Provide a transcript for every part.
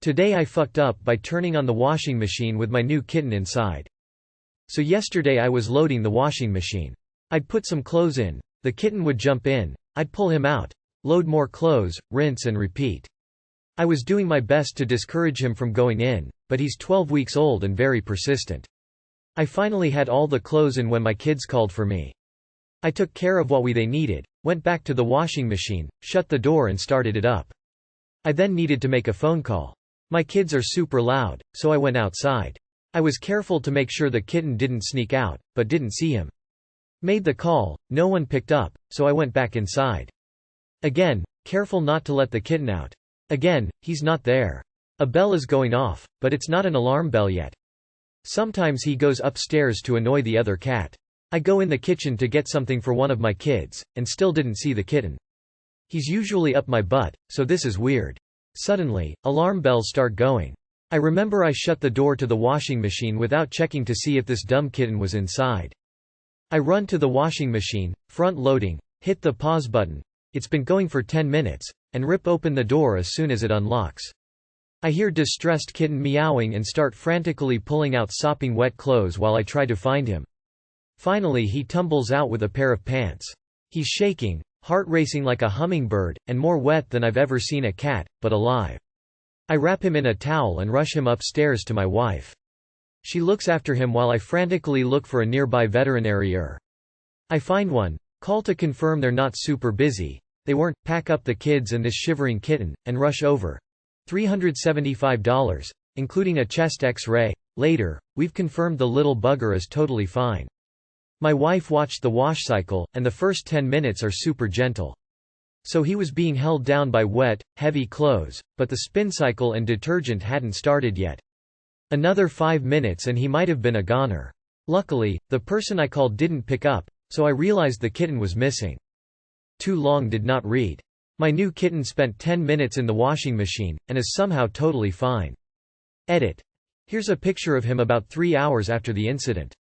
Today I fucked up by turning on the washing machine with my new kitten inside. So yesterday I was loading the washing machine. I'd put some clothes in. The kitten would jump in. I'd pull him out. Load more clothes, rinse and repeat. I was doing my best to discourage him from going in, but he's 12 weeks old and very persistent. I finally had all the clothes in when my kids called for me. I took care of what they needed, went back to the washing machine, shut the door and started it up. I then needed to make a phone call. My kids are super loud, so I went outside. I was careful to make sure the kitten didn't sneak out, but didn't see him. Made the call, no one picked up, so I went back inside. Again, careful not to let the kitten out. Again, he's not there. A bell is going off, but it's not an alarm bell yet. Sometimes he goes upstairs to annoy the other cat. I go in the kitchen to get something for one of my kids, and still didn't see the kitten. He's usually up my butt, so this is weird. Suddenly, alarm bells start going. I remember I shut the door to the washing machine without checking to see if this dumb kitten was inside. I run to the washing machine, front loading, hit the pause button, it's been going for 10 minutes, and rip open the door as soon as it unlocks. I hear distressed kitten meowing and start frantically pulling out sopping wet clothes while I try to find him. Finally he tumbles out with a pair of pants. He's shaking, heart racing like a hummingbird, and more wet than I've ever seen a cat, but alive. I wrap him in a towel and rush him upstairs to my wife. She looks after him while I frantically look for a nearby veterinary. I find one, call to confirm they're not super busy, they weren't, pack up the kids and this shivering kitten, and rush over. $375, including a chest X-ray. Later, we've confirmed the little bugger is totally fine. My wife watched the wash cycle, and the first 10 minutes are super gentle. So he was being held down by wet, heavy clothes, but the spin cycle and detergent hadn't started yet. Another 5 minutes and he might have been a goner. Luckily, the person I called didn't pick up, so I realized the kitten was missing. Too long did not read. My new kitten spent 10 minutes in the washing machine, and is somehow totally fine. Edit. Here's a picture of him about 3 hours after the incident.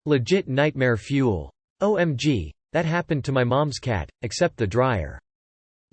Legit nightmare fuel. OMG, that happened to my mom's cat, except the dryer.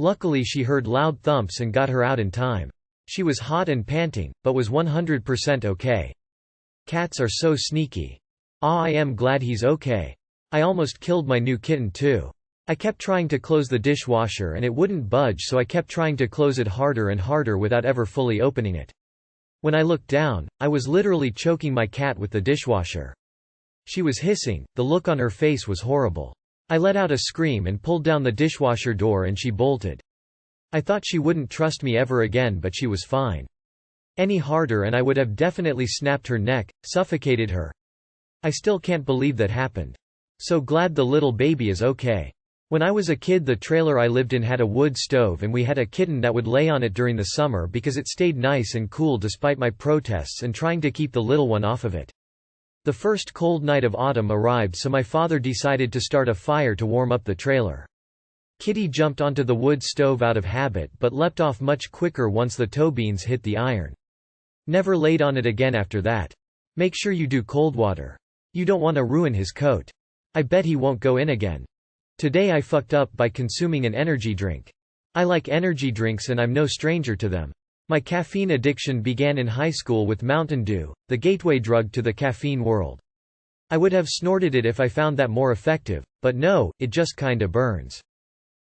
Luckily she heard loud thumps and got her out in time. She was hot and panting, but was 100% okay. Cats are so sneaky. I am glad he's okay. I almost killed my new kitten too. I kept trying to close the dishwasher and it wouldn't budge, so I kept trying to close it harder and harder without ever fully opening it. When I looked down, I was literally choking my cat with the dishwasher. She was hissing, the look on her face was horrible. I let out a scream and pulled down the dishwasher door and she bolted. I thought she wouldn't trust me ever again, but she was fine. Any harder and I would have definitely snapped her neck, suffocated her. I still can't believe that happened. So glad the little baby is okay. When I was a kid, the trailer I lived in had a wood stove and we had a kitten that would lay on it during the summer because it stayed nice and cool despite my protests and trying to keep the little one off of it. The first cold night of autumn arrived, so my father decided to start a fire to warm up the trailer. Kitty jumped onto the wood stove out of habit but leapt off much quicker once the toe beans hit the iron. Never laid on it again after that. Make sure you do cold water. You don't want to ruin his coat. I bet he won't go in again. Today I fucked up by consuming an energy drink. I like energy drinks and I'm no stranger to them. My caffeine addiction began in high school with Mountain Dew, the gateway drug to the caffeine world. I would have snorted it if I found that more effective, but no, it just kinda burns.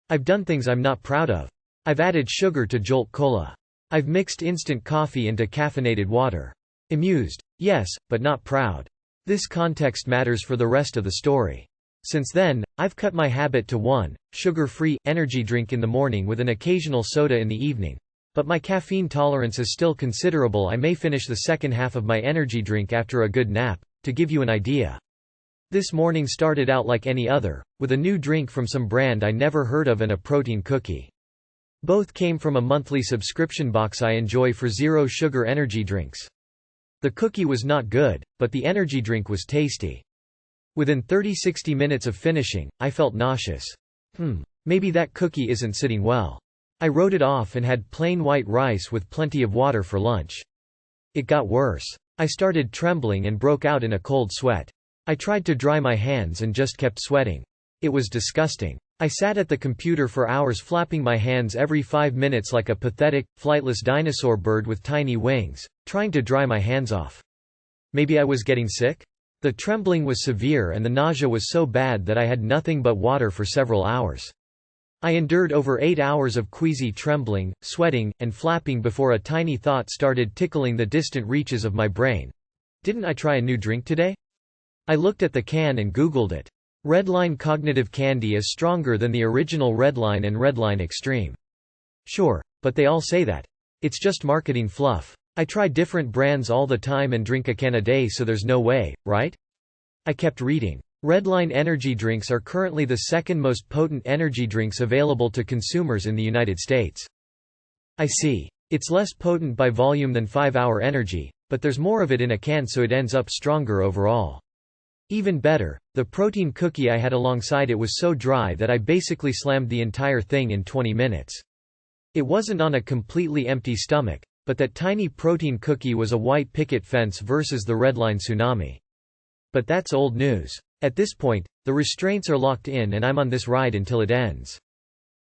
I've done things I'm not proud of. I've added sugar to Jolt Cola. I've mixed instant coffee into caffeinated water. Amused, yes, but not proud. This context matters for the rest of the story. Since then, I've cut my habit to one sugar-free energy drink in the morning with an occasional soda in the evening. But my caffeine tolerance is still considerable. I may finish the second half of my energy drink after a good nap, to give you an idea. This morning started out like any other, with a new drink from some brand I never heard of and a protein cookie. Both came from a monthly subscription box I enjoy for zero sugar energy drinks. The cookie was not good, but the energy drink was tasty. Within 30–60 minutes of finishing, I felt nauseous. Maybe that cookie isn't sitting well. I wrote it off and had plain white rice with plenty of water for lunch. It got worse. I started trembling and broke out in a cold sweat. I tried to dry my hands and just kept sweating. It was disgusting. I sat at the computer for hours flapping my hands every 5 minutes like a pathetic, flightless dinosaur bird with tiny wings, trying to dry my hands off. Maybe I was getting sick? The trembling was severe and the nausea was so bad that I had nothing but water for several hours. I endured over 8 hours of queasy trembling, sweating, and flapping before a tiny thought started tickling the distant reaches of my brain. Didn't I try a new drink today? I looked at the can and Googled it. Redline Cognitive Candy is stronger than the original Redline and Redline Extreme. Sure, but they all say that. It's just marketing fluff. I try different brands all the time and drink a can a day, so there's no way, right? I kept reading. Redline energy drinks are currently the second most potent energy drinks available to consumers in the United States. I see. It's less potent by volume than 5-Hour Energy, but there's more of it in a can, so it ends up stronger overall. Even better, the protein cookie I had alongside it was so dry that I basically slammed the entire thing in 20 minutes. It wasn't on a completely empty stomach, but that tiny protein cookie was a white picket fence versus the Redline Tsunami. But that's old news. At this point, the restraints are locked in and I'm on this ride until it ends.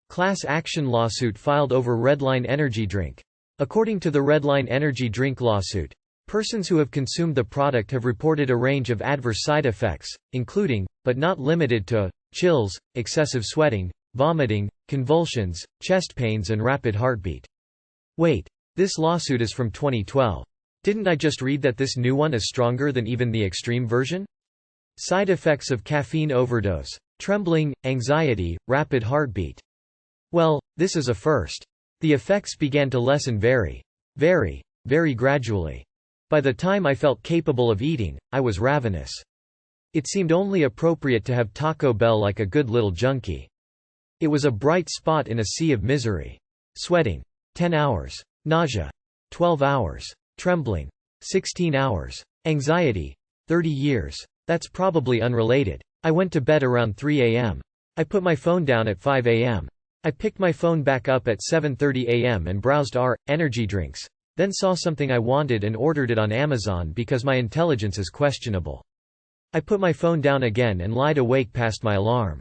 Class action lawsuit filed over Redline energy drink. According to the Redline energy drink lawsuit, persons who have consumed the product have reported a range of adverse side effects, including, but not limited to, chills, excessive sweating, vomiting, convulsions, chest pains and rapid heartbeat. Wait, this lawsuit is from 2012. Didn't I just read that this new one is stronger than even the extreme version? Side effects of caffeine overdose: trembling, anxiety, rapid heartbeat. Well, this is a first. The effects began to lessen very gradually. By the time I felt capable of eating, I was ravenous. It seemed only appropriate to have Taco Bell like a good little junkie. It was a bright spot in a sea of misery. Sweating: 10 hours. Nausea: 12 hours. Trembling: 16 hours. Anxiety: 30 years. That's probably unrelated. I went to bed around 3 a.m. I put my phone down at 5 a.m. I picked my phone back up at 7:30 a.m. and browsed energy drinks. Then saw something I wanted and ordered it on Amazon because my intelligence is questionable. I put my phone down again and lied awake past my alarm.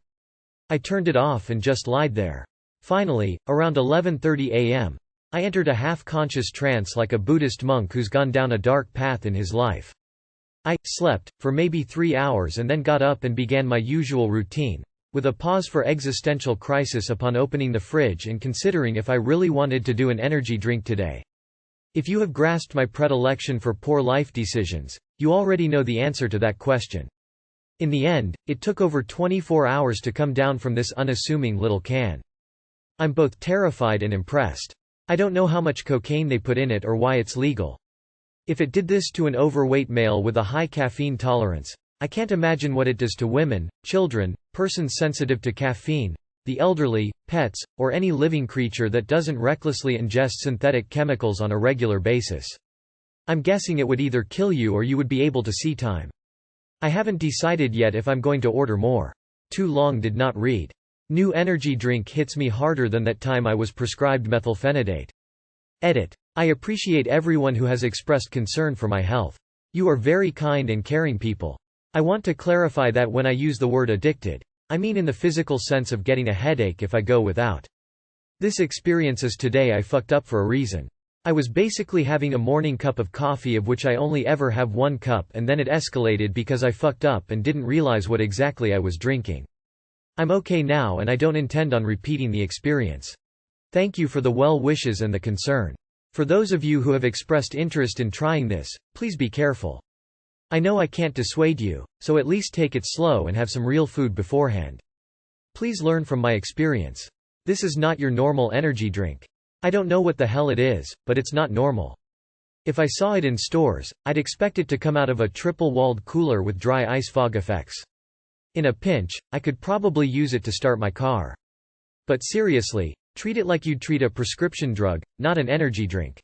I turned it off and just lied there. Finally, around 11:30 a.m., I entered a half-conscious trance like a Buddhist monk who's gone down a dark path in his life. I slept for maybe 3 hours and then got up and began my usual routine, with a pause for existential crisis upon opening the fridge and considering if I really wanted to do an energy drink today. If you have grasped my predilection for poor life decisions, you already know the answer to that question. In the end, it took over 24 hours to come down from this unassuming little can. I'm both terrified and impressed. I don't know how much cocaine they put in it or why it's legal. If it did this to an overweight male with a high caffeine tolerance, I can't imagine what it does to women, children, persons sensitive to caffeine, the elderly, pets, or any living creature that doesn't recklessly ingest synthetic chemicals on a regular basis. I'm guessing it would either kill you or you would be able to see time. I haven't decided yet if I'm going to order more. Too long did not read. New energy drink hits me harder than that time I was prescribed methylphenidate. Edit. I appreciate everyone who has expressed concern for my health. You are very kind and caring people. I want to clarify that when I use the word addicted, I mean in the physical sense of getting a headache if I go without. This experience is today I fucked up for a reason. I was basically having a morning cup of coffee of which I only ever have 1 cup, and then it escalated because I fucked up and didn't realize what exactly I was drinking. I'm okay now and I don't intend on repeating the experience. Thank you for the well wishes and the concern. For those of you who have expressed interest in trying this, please be careful. I know I can't dissuade you, so at least take it slow and have some real food beforehand. Please learn from my experience. This is not your normal energy drink. I don't know what the hell it is, but it's not normal. If I saw it in stores, I'd expect it to come out of a triple-walled cooler with dry ice fog effects. In a pinch, I could probably use it to start my car. But seriously, treat it like you'd treat a prescription drug, not an energy drink.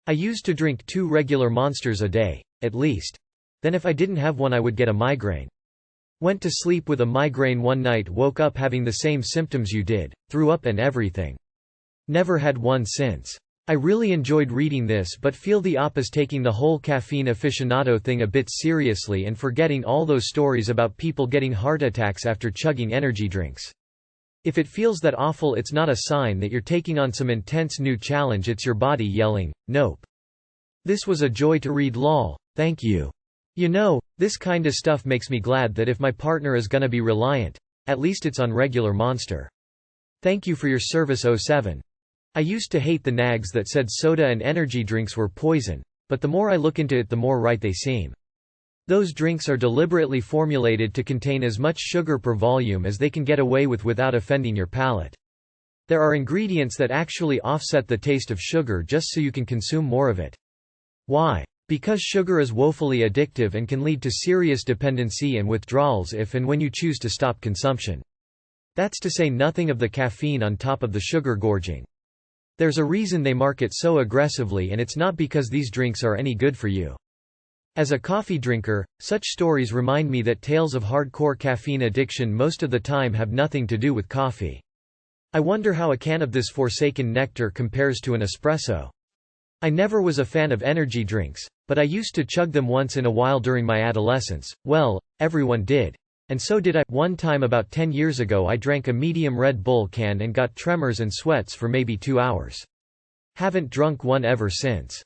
I used to drink 2 regular Monsters a day, at least. Then if I didn't have one I would get a migraine. Went to sleep with a migraine one night, woke up having the same symptoms you did, threw up and everything. Never had one since. I really enjoyed reading this but feel the op is taking the whole caffeine aficionado thing a bit seriously and forgetting all those stories about people getting heart attacks after chugging energy drinks. If it feels that awful, it's not a sign that you're taking on some intense new challenge, it's your body yelling, nope. This was a joy to read, lol, thank you. You know, this kinda stuff makes me glad that if my partner is gonna be reliant, at least it's on regular Monster. Thank you for your service 07. I used to hate the nags that said soda and energy drinks were poison, but the more I look into it the more right they seem. Those drinks are deliberately formulated to contain as much sugar per volume as they can get away with without offending your palate. There are ingredients that actually offset the taste of sugar just so you can consume more of it. Why? Because sugar is woefully addictive and can lead to serious dependency and withdrawals if and when you choose to stop consumption. That's to say nothing of the caffeine on top of the sugar gorging. There's a reason they market so aggressively, and it's not because these drinks are any good for you. As a coffee drinker, such stories remind me that tales of hardcore caffeine addiction most of the time have nothing to do with coffee. I wonder how a can of this forsaken nectar compares to an espresso. I never was a fan of energy drinks, but I used to chug them once in a while during my adolescence. Well, everyone did. And so did I. One time about 10 years ago I drank a medium Red Bull can and got tremors and sweats for maybe 2 hours. Haven't drunk one ever since.